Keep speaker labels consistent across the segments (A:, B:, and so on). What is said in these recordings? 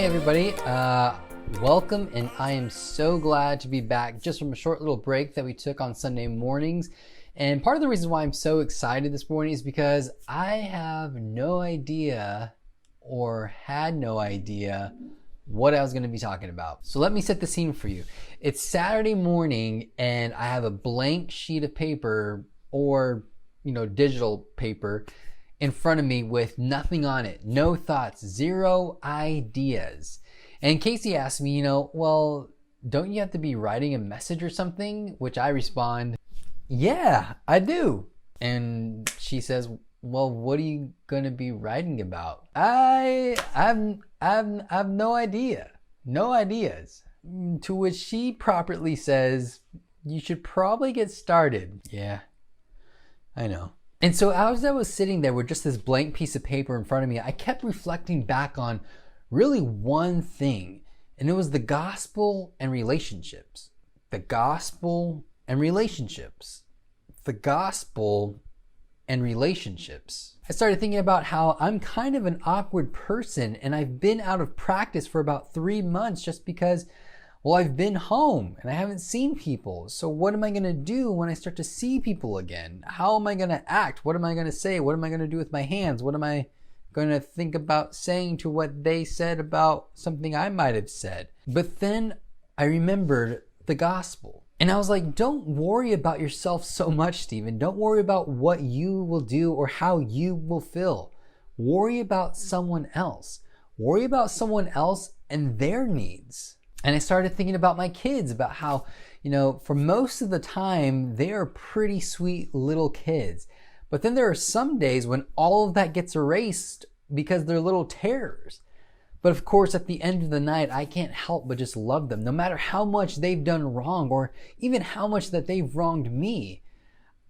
A: Hey everybody, welcome, and I am so glad to be back just from a short little break that we took on Sunday mornings. And part of the reason why I'm so excited this morning is because I have no idea or had no idea what I was going to be talking about. So let me set the scene for you. It's Saturday morning and I have a blank sheet of paper or, digital paper in front of me with nothing on it, no thoughts, zero ideas. And Casey asked me, well, don't you have to be writing a message or something? Which I respond, yeah, I do. And she says, well, what are you going to be writing about? I have no idea, no ideas. To which she properly says, you should probably get started. Yeah, I know. And so as I was sitting there with just this blank piece of paper in front of me, I kept reflecting back on really one thing, and it was the gospel and relationships. The gospel and relationships. The gospel and relationships. I started thinking about how I'm kind of an awkward person, and I've been out of practice for about 3 months just because, well, I've been home and I haven't seen people. So what am I going to do when I start to see people again? How am I going to act? What am I going to say? What am I going to do with my hands? What am I going to think about saying to what they said about something I might have said? But then I remembered the gospel. And I was like, don't worry about yourself so much, Stephen. Don't worry about what you will do or how you will feel. Worry about someone else. Worry about someone else and their needs. And I started thinking about my kids, about how, for most of the time, they are pretty sweet little kids. But then there are some days when all of that gets erased because they're little terrors. But of course, at the end of the night, I can't help but just love them, no matter how much they've done wrong or even how much that they've wronged me.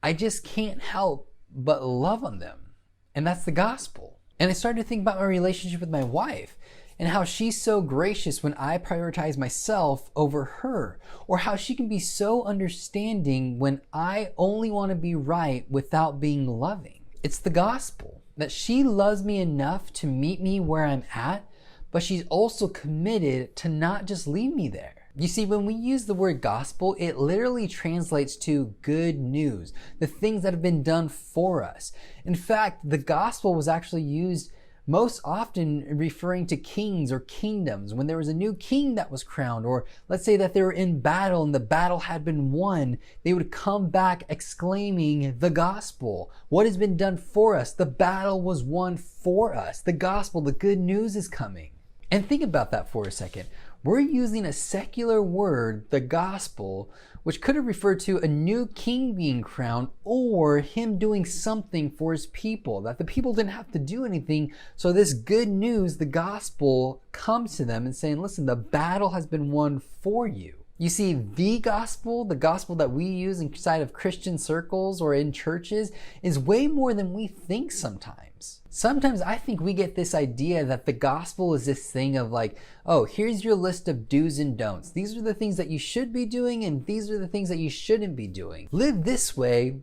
A: I just can't help but love on them. And that's the gospel. And I started to think about my relationship with my wife, and how she's so gracious when I prioritize myself over her, or how she can be so understanding when I only want to be right without being loving. It's the gospel that she loves me enough to meet me where I'm at, but she's also committed to not just leave me there. You see, when we use the word gospel, it literally translates to good news, the things that have been done for us. In fact, the gospel was actually used most often referring to kings or kingdoms. When there was a new king that was crowned, or let's say that they were in battle and the battle had been won, they would come back exclaiming the gospel. What has been done for us? The battle was won for us. The gospel, the good news is coming. And think about that for a second. We're using a secular word, the gospel, which could have referred to a new king being crowned or him doing something for his people, that the people didn't have to do anything. So this good news, the gospel, comes to them and saying, listen, the battle has been won for you. You see, the gospel that we use inside of Christian circles or in churches, is way more than we think sometimes. Sometimes I think we get this idea that the gospel is this thing of like, oh, here's your list of do's and don'ts. These are the things that you should be doing, and these are the things that you shouldn't be doing. Live this way,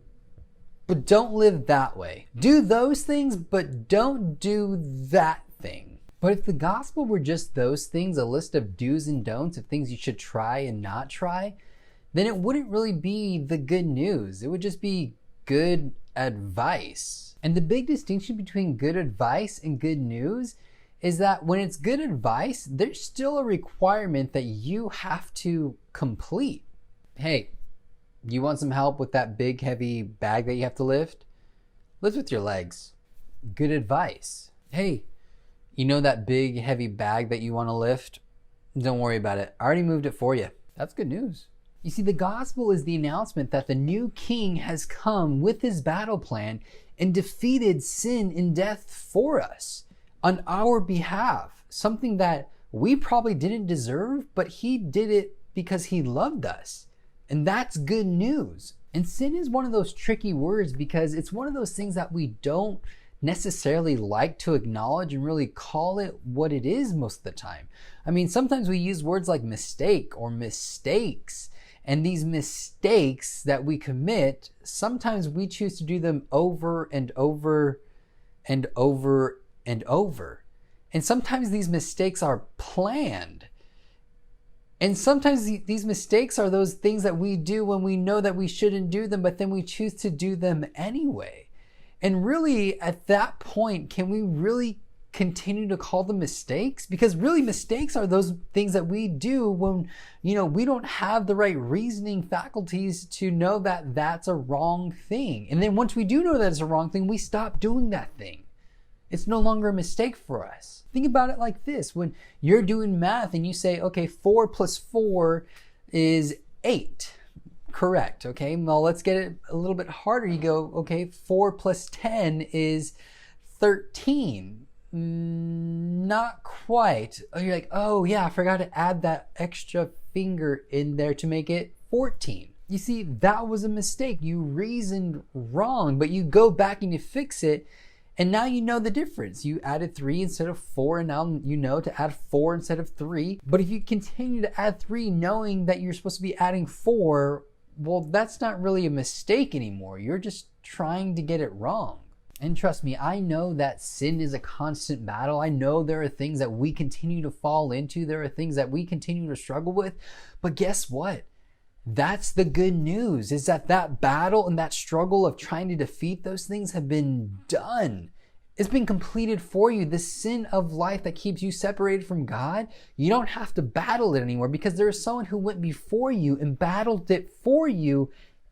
A: but don't live that way. Do those things, but don't do that thing. But if the gospel were just those things, a list of do's and don'ts, of things you should try and not try, then it wouldn't really be the good news. It would just be good advice. And the big distinction between good advice and good news is that when it's good advice, there's still a requirement that you have to complete. Hey, you want some help with that big heavy bag that you have to lift? Lift with your legs. Good advice. Hey, you know that big heavy bag that you want to lift? Don't worry about it. I already moved it for you. That's good news. You see, the gospel is the announcement that the new king has come with his battle plan and defeated sin and death for us on our behalf. Something that we probably didn't deserve, but he did it because he loved us. And that's good news. And sin is one of those tricky words because it's one of those things that we don't necessarily like to acknowledge and really call it what it is most of the time. I mean, sometimes we use words like mistake or mistakes, and these mistakes that we commit, sometimes we choose to do them over and over and over and over. And sometimes these mistakes are planned. And sometimes these mistakes are those things that we do when we know that we shouldn't do them, but then we choose to do them anyway. And really, at that point, can we really continue to call them mistakes? Because really, mistakes are those things that we do when, we don't have the right reasoning faculties to know that that's a wrong thing. And then once we do know that it's a wrong thing, we stop doing that thing. It's no longer a mistake for us. Think about it like this. When you're doing math and you say, okay, 4 plus 4 is 8. Correct. Okay, well, let's get it a little bit harder. You go, okay, 4 plus 10 is 13. Not quite. Oh, you're like, oh yeah, I forgot to add that extra finger in there to make it 14. You see, that was a mistake. You reasoned wrong, but you go back and you fix it. And now you know the difference. You added 3 instead of 4, and now you know to add 4 instead of 3. But if you continue to add 3 knowing that you're supposed to be adding 4, well, that's not really a mistake anymore. You're just trying to get it wrong. And trust me, I know that sin is a constant battle. I know there are things that we continue to fall into. There are things that we continue to struggle with. But guess what? That's the good news, is that battle and that struggle of trying to defeat those things have been done. It's been completed for you. The sin of life that keeps you separated from God, you don't have to battle it anymore because there is someone who went before you and battled it for you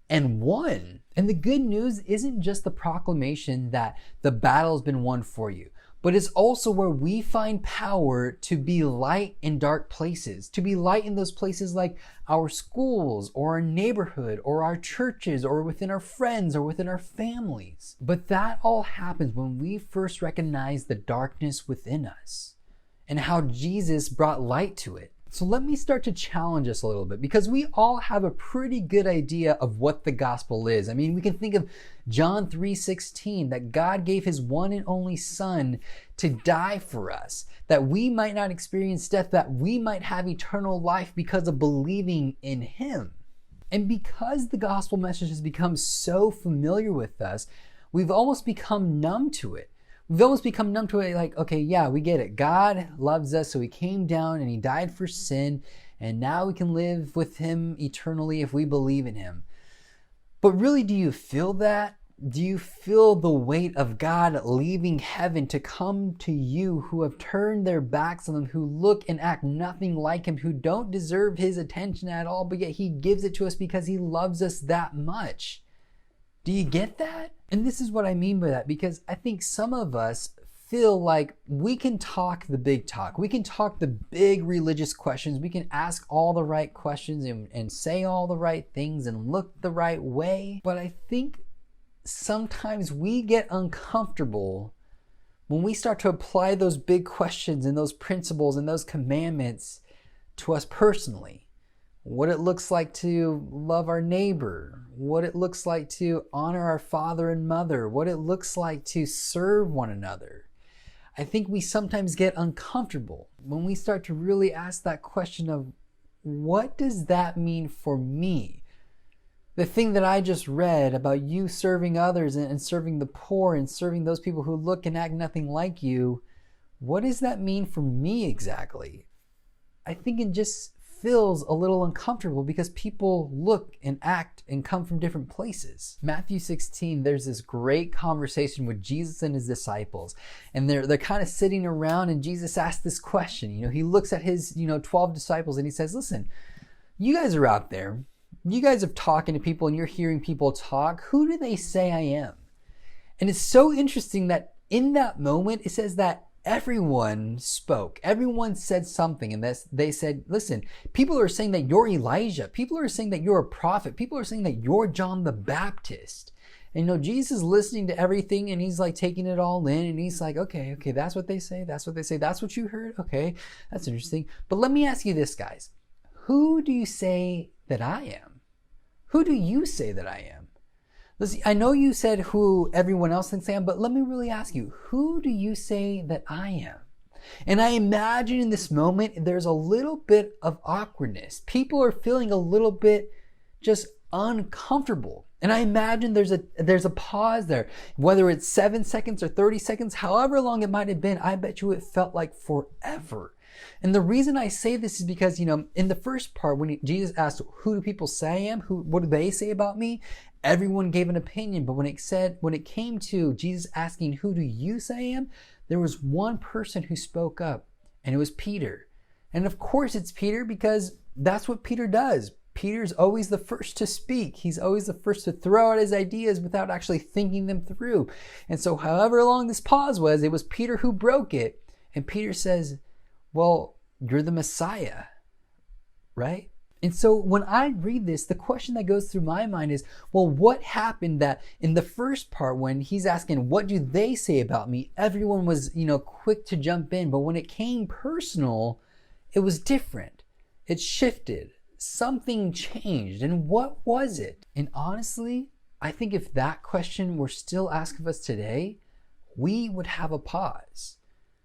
A: and won. And the good news isn't just the proclamation that the battle has been won for you, but it's also where we find power to be light in dark places, to be light in those places like our schools or our neighborhood or our churches or within our friends or within our families. But that all happens when we first recognize the darkness within us and how Jesus brought light to it. So let me start to challenge us a little bit, because we all have a pretty good idea of what the gospel is. I mean, we can think of John 3:16, that God gave his one and only son to die for us, that we might not experience death, that we might have eternal life because of believing in him. And because the gospel message has become so familiar with us, we've almost become numb to it. We've almost become numb to it, like, okay, yeah, we get it. God loves us, so he came down and he died for sin, and now we can live with him eternally if we believe in him. But really, do you feel that? Do you feel the weight of God leaving heaven to come to you who have turned their backs on him, who look and act nothing like him, who don't deserve his attention at all, but yet he gives it to us because he loves us that much? Do you get that? And this is what I mean by that, because I think some of us feel like we can talk the big talk. We can talk the big religious questions. We can ask all the right questions and say all the right things and look the right way. But I think sometimes we get uncomfortable when we start to apply those big questions and those principles and those commandments to us personally. What it looks like to love our neighbor, what it looks like to honor our father and mother, what it looks like to serve one another. I think we sometimes get uncomfortable when we start to really ask that question of, what does that mean for me? The thing that I just read about you serving others and serving the poor and serving those people who look and act nothing like you, what does that mean for me exactly? I think it just feels a little uncomfortable because people look and act and come from different places. Matthew 16, there's this great conversation with Jesus and his disciples, and they're kind of sitting around, and Jesus asks this question. He looks at his 12 disciples and he says, listen, you guys are out there, you guys are talking to people and you're hearing people talk. Who do they say I am? And it's so interesting that in that moment it says that everyone spoke. Everyone said something, and they said, listen, people are saying that you're Elijah. People are saying that you're a prophet. People are saying that you're John the Baptist. And Jesus is listening to everything, and he's like taking it all in, and he's like, okay, that's what they say. That's what they say. That's what you heard. Okay, that's interesting. But let me ask you this, guys. Who do you say that I am? Who do you say that I am? Listen, I know you said who everyone else thinks I am, but let me really ask you, who do you say that I am? And I imagine in this moment, there's a little bit of awkwardness. People are feeling a little bit just uncomfortable. And I imagine there's a pause there, whether it's 7 seconds or 30 seconds, however long it might have been. I bet you it felt like forever. And the reason I say this is because, in the first part, when Jesus asked, who do people say I am? What do they say about me? Everyone gave an opinion. But when it came to Jesus asking, who do you say I am? There was one person who spoke up, and it was Peter. And of course it's Peter, because that's what Peter does. Peter's always the first to speak. He's always the first to throw out his ideas without actually thinking them through. And so however long this pause was, it was Peter who broke it. And Peter says, well, you're the Messiah, right? And so when I read this, the question that goes through my mind is, well, what happened that in the first part, when he's asking, what do they say about me? Everyone was, quick to jump in. But when it came personal, it was different. It shifted. Something changed. And what was it? And honestly, I think if that question were still asked of us today, we would have a pause.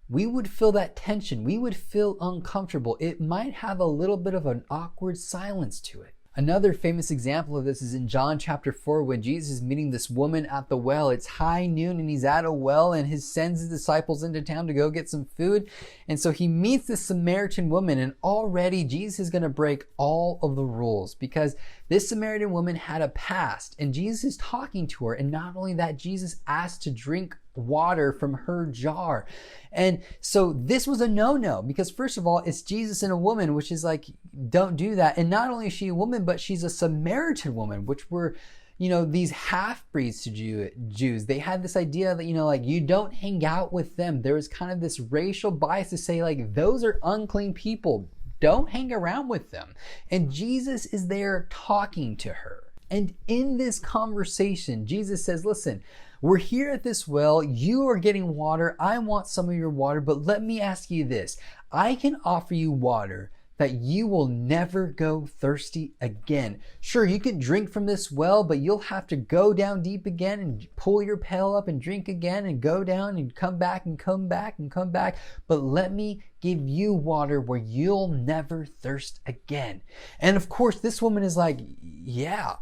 A: We would feel that tension. We would feel uncomfortable. It might have a little bit of an awkward silence to it. Another famous example of this is in John chapter 4, when Jesus is meeting this woman at the well. It's high noon and he's at a well, and he sends his disciples into town to go get some food. And so he meets this Samaritan woman, and already Jesus is going to break all of the rules, because this Samaritan woman had a past, and Jesus is talking to her. And not only that, Jesus asked to drink water from her jar. And so this was a no-no, because first of all, it's Jesus and a woman, which is like, don't do that. And not only is she a woman, but she's a Samaritan woman, which were, these half-breeds to Jews. They had this idea that, you don't hang out with them. There was kind of this racial bias to say, like, those are unclean people. Don't hang around with them. And Jesus is there talking to her. And in this conversation, Jesus says, listen, we're here at this well. You are getting water. I want some of your water, but let me ask you this. I can offer you water that you will never go thirsty again. Sure, you can drink from this well, but you'll have to go down deep again and pull your pail up and drink again and go down and come back and come back and come back. But let me give you water where you'll never thirst again. And of course, this woman is like, yeah,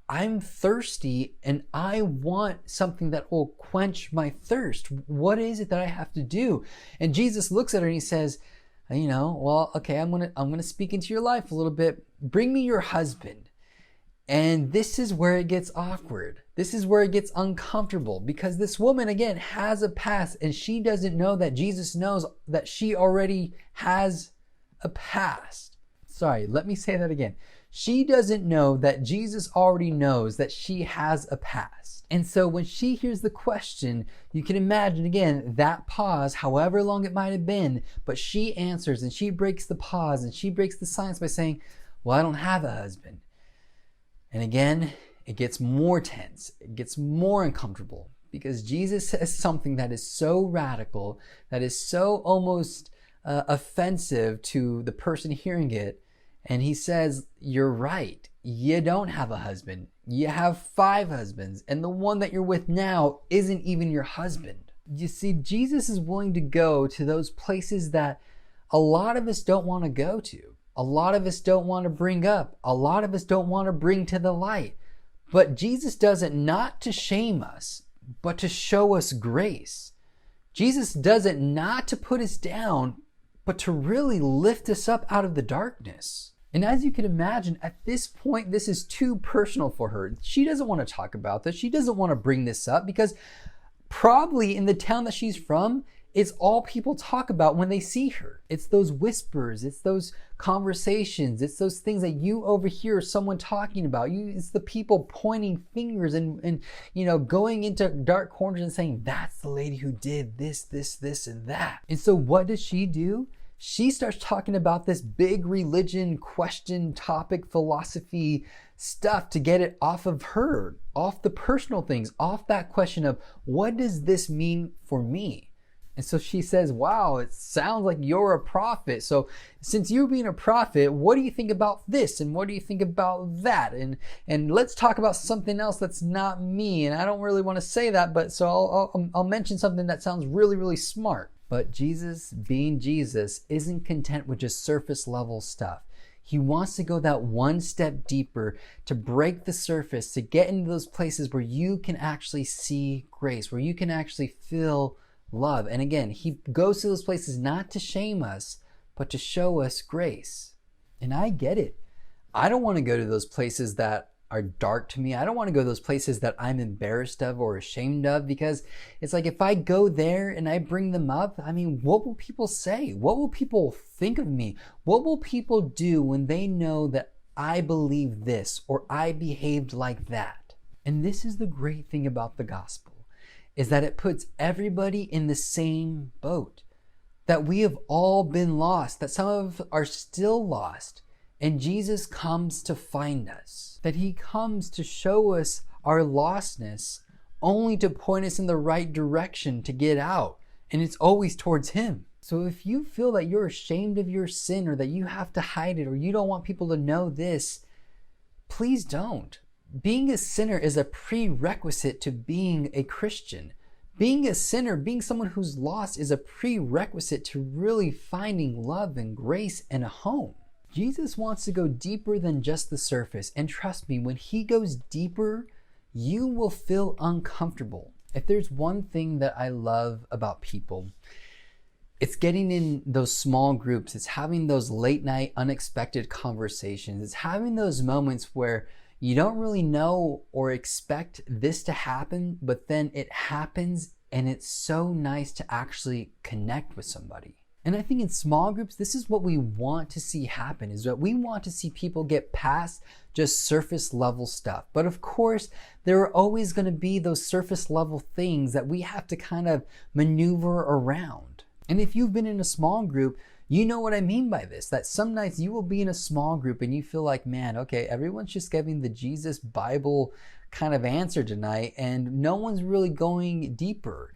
A: I'm thirsty and I want something that will quench my thirst. What is it that I have to do? And Jesus looks at her and he says, well, okay, I'm gonna speak into your life a little bit. Bring me your husband. And this is where it gets awkward. This is where it gets uncomfortable, because this woman, again, has a past, and she doesn't know that Jesus knows that she already has a past. Sorry, let me say that again. She doesn't know that Jesus already knows that she has a past. And so when she hears the question, you can imagine, again, that pause, however long it might have been, but she answers and she breaks the pause and she breaks the silence by saying, well, I don't have a husband. And again, it gets more tense. It gets more uncomfortable, because Jesus says something that is so radical, that is so almost offensive to the person hearing it. And he says, you're right. You don't have a husband. You have 5 husbands. And the one that you're with now isn't even your husband. You see, Jesus is willing to go to those places that a lot of us don't want to go to. A lot of us don't want to bring up. A lot of us don't want to bring to the light. But Jesus does it not to shame us, but to show us grace. Jesus does it not to put us down, but to really lift us up out of the darkness. And as you can imagine, at this point, this is too personal for her. She doesn't want to talk about this. She doesn't want to bring this up, because probably in the town that she's from, it's all people talk about when they see her. It's those whispers, it's those conversations, it's those things that you overhear someone talking about. It's the people pointing fingers and going into dark corners and saying, that's the lady who did this, and that. And so what does she do? She starts talking about this big religion, question, topic, philosophy stuff to get it off of her, off the personal things, off that question of, what does this mean for me? And so she says, wow, it sounds like you're a prophet. So since you being a prophet, what do you think about this? And what do you think about that? And let's talk about something else that's not me. And I don't really want to say that, but so I'll mention something that sounds really, really smart. But Jesus, being Jesus, isn't content with just surface level stuff. He wants to go that one step deeper, to break the surface, to get into those places where you can actually see grace, where you can actually feel love. And again, he goes to those places not to shame us, but to show us grace. And I get it. I don't want to go to those places that are dark to me. I don't want to go to those places that I'm embarrassed of or ashamed of, because it's like, if I go there and I bring them up, I mean, what will people say? What will people think of me? What will people do when they know that I believe this or I behaved like that? And this is the great thing about the gospel, is that it puts everybody in the same boat, that we have all been lost, that some of us are still lost. And Jesus comes to find us, that he comes to show us our lostness, only to point us in the right direction to get out. And it's always towards him. So if you feel that you're ashamed of your sin, or that you have to hide it, or you don't want people to know this, please don't. Being a sinner is a prerequisite to being a Christian. Being a sinner, being someone who's lost, is a prerequisite to really finding love and grace and a home. Jesus wants to go deeper than just the surface. And trust me, when he goes deeper, you will feel uncomfortable. If there's one thing that I love about people, it's getting in those small groups. It's having those late night unexpected conversations. It's having those moments where you don't really know or expect this to happen, but then it happens, and it's so nice to actually connect with somebody. And I think in small groups, this is what we want to see happen, is that we want to see people get past just surface level stuff. But of course, there are always going to be those surface level things that we have to kind of maneuver around. And if you've been in a small group, you know what I mean by this, that some nights you will be in a small group and you feel like, man, okay, everyone's just giving the Jesus Bible kind of answer tonight, and no one's really going deeper.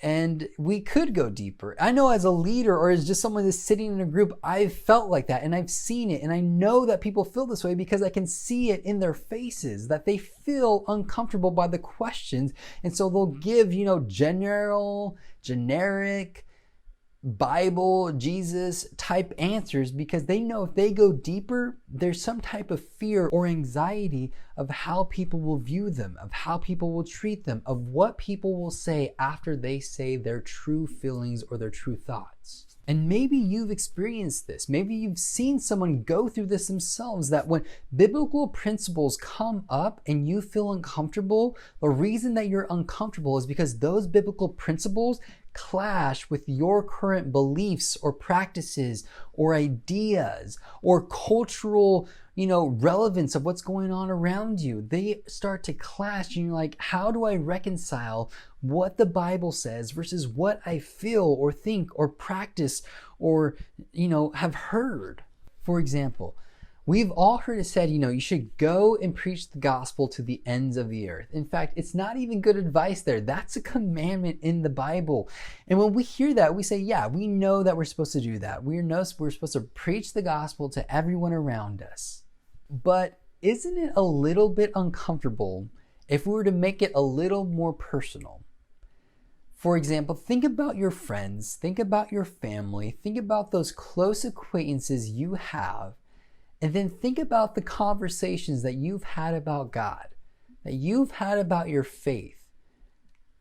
A: And we could go deeper. I know as a leader, or as just someone that's sitting in a group, I've felt like that, and I've seen it, and I know that people feel this way because I can see it in their faces, that they feel uncomfortable by the questions. And so they'll give, generic Bible, Jesus type answers, because they know if they go deeper, there's some type of fear or anxiety of how people will view them, of how people will treat them, of what people will say after they say their true feelings or their true thoughts. And maybe you've experienced this. Maybe you've seen someone go through this themselves, that when biblical principles come up and you feel uncomfortable, the reason that you're uncomfortable is because those biblical principles clash with your current beliefs or practices or ideas or cultural, relevance of what's going on around you. They start to clash, and you're like, how do I reconcile what the Bible says versus what I feel or think or practice or, have heard? For example, we've all heard it said, you should go and preach the gospel to the ends of the earth. In fact, it's not even good advice there. That's a commandment in the Bible. And when we hear that, we say, yeah, we know that we're supposed to do that. We're supposed to preach the gospel to everyone around us. But isn't it a little bit uncomfortable if we were to make it a little more personal? For example, think about your friends, think about your family, think about those close acquaintances you have, and then think about the conversations that you've had about God, that you've had about your faith.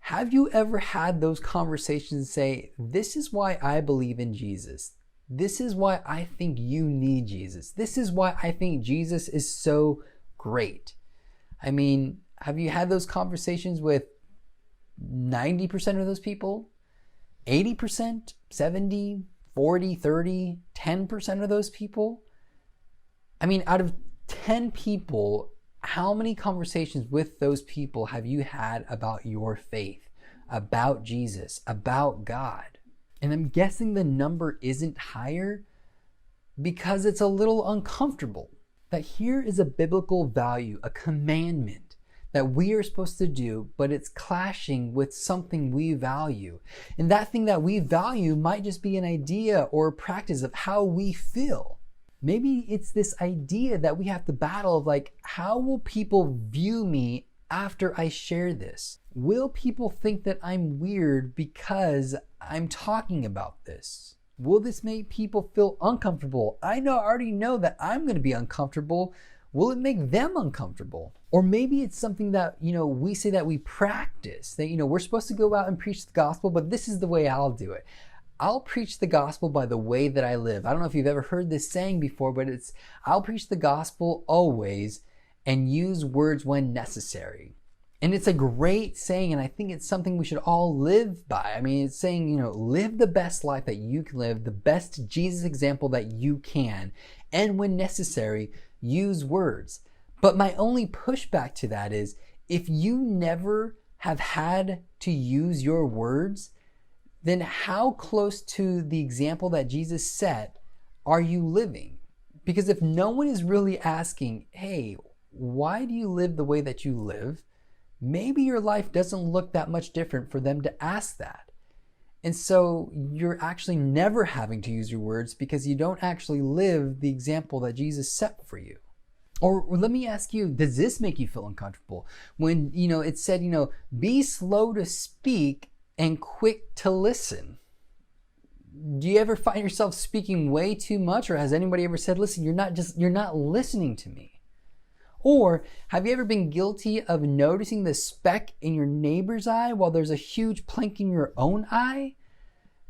A: Have you ever had those conversations and say, this is why I believe in Jesus. This is why I think you need Jesus. This is why I think Jesus is so great. I mean, have you had those conversations with 90% of those people? 80%? 70? 40? 30? 10% of those people? I mean, out of 10 people, how many conversations with those people have you had about your faith, about Jesus, about God? And I'm guessing the number isn't higher because it's a little uncomfortable. That here is a biblical value, a commandment that we are supposed to do, but it's clashing with something we value. And that thing that we value might just be an idea or a practice of how we feel. Maybe it's this idea that we have to battle of, like, how will people view me after I share this? Will people think that I'm weird because I'm talking about this? Will this make people feel uncomfortable? I already know that I'm going to be uncomfortable. Will it make them uncomfortable? Or maybe it's something that, we say that we practice, that, we're supposed to go out and preach the gospel, but this is the way I'll do it. I'll preach the gospel by the way that I live. I don't know if you've ever heard this saying before, but I'll preach the gospel always and use words when necessary. And it's a great saying, and I think it's something we should all live by. I mean, it's saying, live the best life that you can live, the best Jesus example that you can, and when necessary, use words. But my only pushback to that is, if you never have had to use your words, then how close to the example that Jesus set are you living? Because if no one is really asking, hey, why do you live the way that you live? Maybe your life doesn't look that much different for them to ask that. And so you're actually never having to use your words because you don't actually live the example that Jesus set for you. Or let me ask you, does this make you feel uncomfortable? When, it said, be slow to speak and quick to listen. Do you ever find yourself speaking way too much? Or has anybody ever said, listen, you're not listening to me? Or have you ever been guilty of noticing the speck in your neighbor's eye while there's a huge plank in your own eye?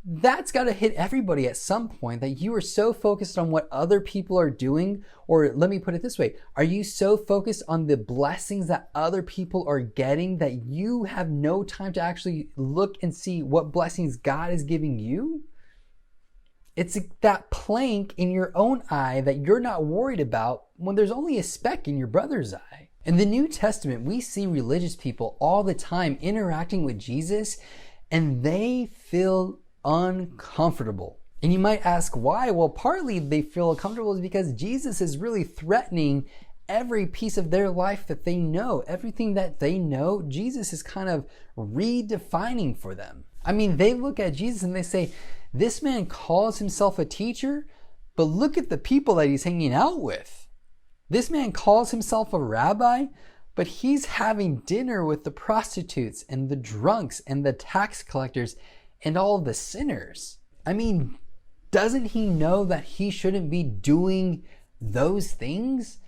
A: That's got to hit everybody at some point, that you are so focused on what other people are doing. Or let me put it this way, are you so focused on the blessings that other people are getting that you have no time to actually look and see what blessings God is giving you? It's that plank in your own eye that you're not worried about when there's only a speck in your brother's eye. In the New Testament, we see religious people all the time interacting with Jesus, and they feel uncomfortable. And you might ask why? Well, partly they feel uncomfortable is because Jesus is really threatening every piece of their life that they know. Everything that they know, Jesus is kind of redefining for them. I mean, they look at Jesus and they say, this man calls himself a teacher, but look at the people that he's hanging out with. This man calls himself a rabbi, but he's having dinner with the prostitutes and the drunks and the tax collectors and all the sinners. I mean, doesn't he know that he shouldn't be doing those things?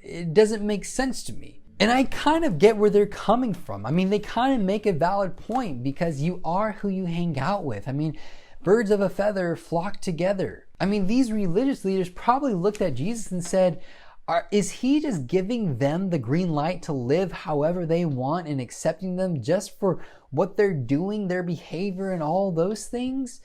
A: It doesn't make sense to me. And I kind of get where they're coming from. I mean, they kind of make a valid point because you are who you hang out with. I mean, birds of a feather flock together. I mean, these religious leaders probably looked at Jesus and said, is he just giving them the green light to live however they want and accepting them just for what they're doing, their behavior and all those things?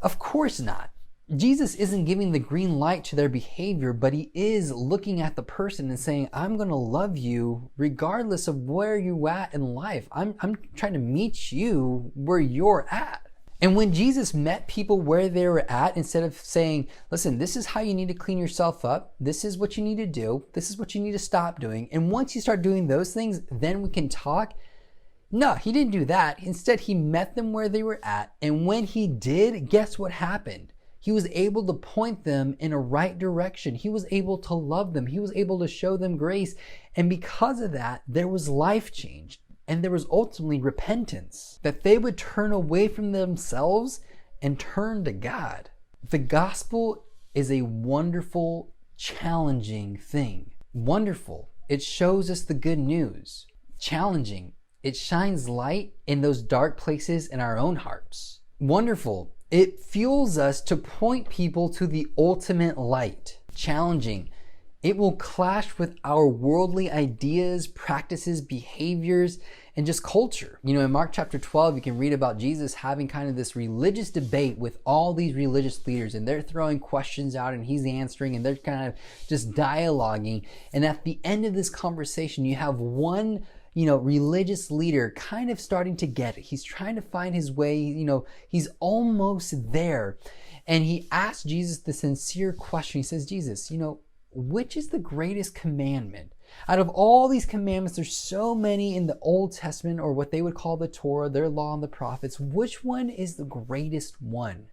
A: Of course not. Jesus isn't giving the green light to their behavior, but he is looking at the person and saying, I'm going to love you regardless of where you're at in life. I'm trying to meet you where you're at. And when Jesus met people where they were at, instead of saying, listen, this is how you need to clean yourself up. This is what you need to do. This is what you need to stop doing. And once you start doing those things, then we can talk. No, he didn't do that. Instead, he met them where they were at. And when he did, guess what happened? He was able to point them in a right direction. He was able to love them. He was able to show them grace. And because of that, there was life change. And there was ultimately repentance, that they would turn away from themselves and turn to God. The gospel is a wonderful, challenging thing. Wonderful. It shows us the good news. Challenging. It shines light in those dark places in our own hearts. Wonderful. It fuels us to point people to the ultimate light. Challenging. It will clash with our worldly ideas, practices, behaviors, and just culture. In Mark chapter 12, you can read about Jesus having kind of this religious debate with all these religious leaders, and they're throwing questions out and he's answering, and they're kind of just dialoguing. And at the end of this conversation, you have one religious leader kind of starting to get it. He's trying to find his way, he's almost there. And he asks Jesus the sincere question. He says, Jesus, which is the greatest commandment? Out of all these commandments, there's so many in the Old Testament, or what they would call the Torah, their law and the prophets. Which one is the greatest one?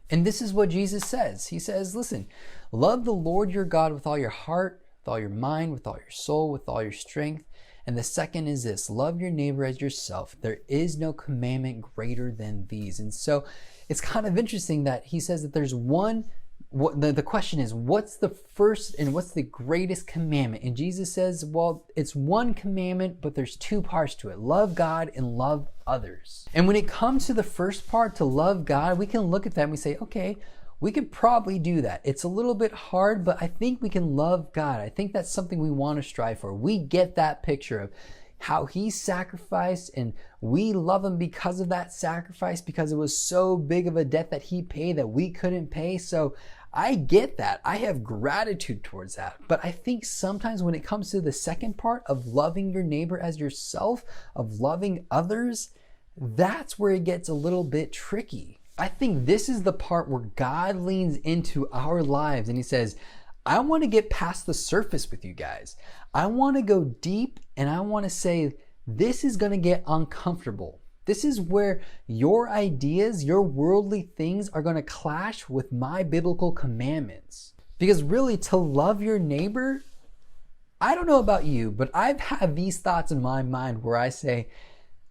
A: And this is what Jesus says. He says, listen, love the Lord your God with all your heart, with all your mind, with all your soul, with all your strength. And the second is this, love your neighbor as yourself. There is no commandment greater than these. And so it's kind of interesting that he says that there's one, the question is, what's the first and what's the greatest commandment? And Jesus says, well, it's one commandment, but there's two parts to it. Love God and love others. And when it comes to the first part, to love God, we can look at that and we say, okay, we could probably do that. It's a little bit hard, but I think we can love God. I think that's something we want to strive for. We get that picture of how he sacrificed, and we love him because of that sacrifice, because it was so big of a debt that he paid that we couldn't pay. So I get that. I have gratitude towards that. But I think sometimes when it comes to the second part of loving your neighbor as yourself, of loving others, that's where it gets a little bit tricky. I think this is the part where God leans into our lives and he says, I want to get past the surface with you guys. I want to go deep, and I want to say, this is going to get uncomfortable. This is where your ideas, your worldly things are going to clash with my biblical commandments. Because really, to love your neighbor, I don't know about you, but I've had these thoughts in my mind where I say,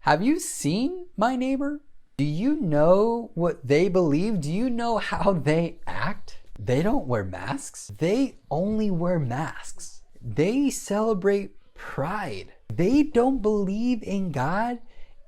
A: have you seen my neighbor? Do you know what they believe? Do you know how they act? They don't wear masks. They only wear masks. They celebrate pride. They don't believe in God.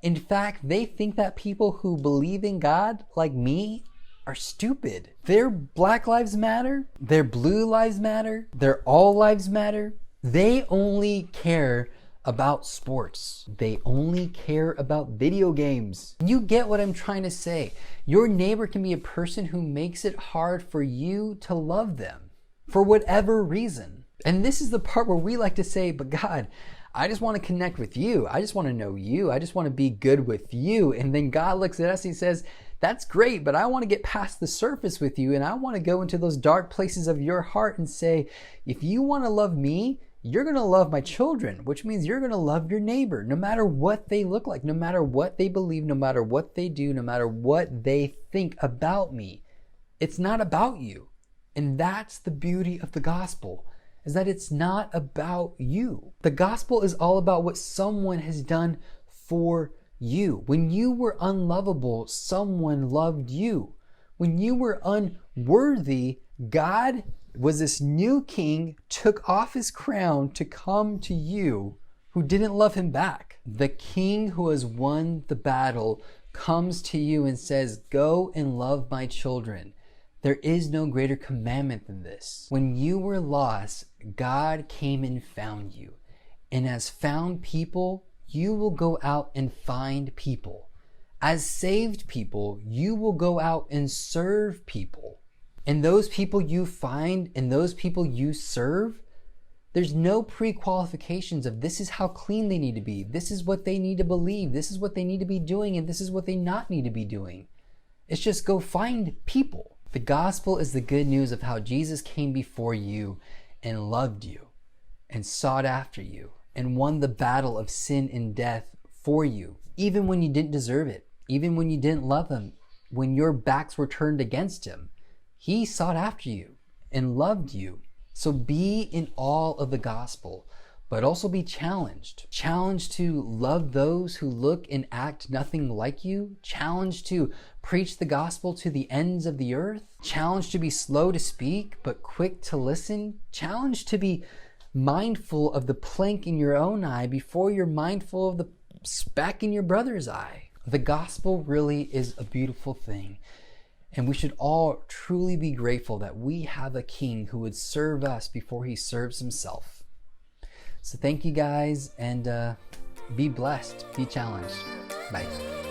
A: In fact, they think that people who believe in God, like me, are stupid. Their Black Lives Matter, their Blue Lives Matter, their All Lives Matter. They only care about sports. They only care about video games. You get what I'm trying to say. Your neighbor can be a person who makes it hard for you to love them for whatever reason. And this is the part where we like to say, but God, I just want to connect with you. I just want to know you. I just want to be good with you. And then God looks at us and he says, that's great, but I want to get past the surface with you. And I want to go into those dark places of your heart and say, if you want to love me, you're going to love my children, which means you're going to love your neighbor, no matter what they look like, no matter what they believe, no matter what they do, no matter what they think about me. It's not about you. And that's the beauty of the gospel, is that it's not about you. The gospel is all about what someone has done for you. When you were unlovable, someone loved you. When you were unworthy, God was this new king, took off his crown to come to you who didn't love him back. The king who has won the battle comes to you and says, go and love my children. There is no greater commandment than this. When you were lost, God came and found you. And as found people, you will go out and find people. As saved people, you will go out and serve people. And those people you find and those people you serve, there's no pre-qualifications of this is how clean they need to be. This is what they need to believe. This is what they need to be doing. And this is what they not need to be doing. It's just go find people. The gospel is the good news of how Jesus came before you and loved you and sought after you and won the battle of sin and death for you, even when you didn't deserve it, even when you didn't love him, when your backs were turned against him. He sought after you and loved you. So be in awe of the gospel, but also be challenged. Challenged to love those who look and act nothing like you. Challenged to preach the gospel to the ends of the earth. Challenged to be slow to speak, but quick to listen. Challenged to be mindful of the plank in your own eye before you're mindful of the speck in your brother's eye. The gospel really is a beautiful thing. And we should all truly be grateful that we have a king who would serve us before he serves himself. So thank you guys, and be blessed, be challenged. Bye.